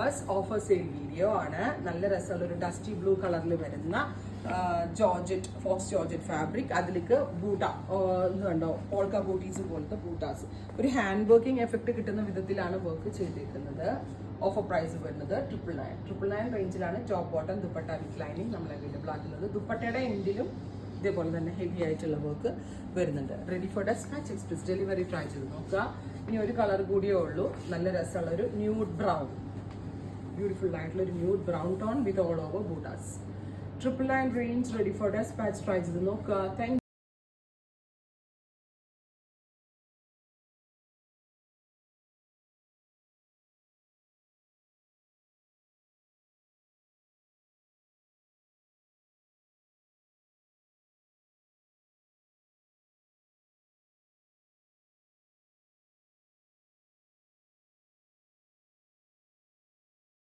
Viewers, offer sale video ആണ്. നല്ല രസമുള്ള ഒരു ഡസ്റ്റി ബ്ലൂ കളറിൽ വരുന്ന ജോർജറ്റ്, ഫോക്സ് ജോർജറ്റ് ഫാബ്രിക്. അതിലേക്ക് ബൂട്ട കണ്ടോ, പോൾക്ക ബൂട്ടീസ് പോലത്തെ ബൂട്ടാസ്. ഒരു ഹാൻഡ് വർക്കിംഗ് എഫക്ട് കിട്ടുന്ന വിധത്തിലാണ് വർക്ക് ചെയ്തിരിക്കുന്നത്. ഓഫർ പ്രൈസ് വരുന്നത് 999 റേഞ്ചിലാണ്. Top bottom dupatta with lining നമ്മൾ അവൈലബിൾ ആക്കുന്നത്. ദുപ്പട്ടയുടെ എൻഡിലും ഇതേപോലെ തന്നെ ഹെവി ആയിട്ടുള്ള വർക്ക് വരുന്നുണ്ട്. Ready for dispatch, express delivery try ചെയ്ത് നോക്കുക. ഇനി ഒരു കളർ കൂടിയേ ഉള്ളൂ. നല്ല രസമുള്ള ഒരു ന്യൂഡ് ബ്രൗൺ, ബ്യൂട്ടിഫുൾ ആയിട്ടുള്ള ഒരു nude brown tone with all over ബൂട്ടാസ്. 999 range, ready for dispatch try ചെയ്ത് നോക്കുക. താങ്ക്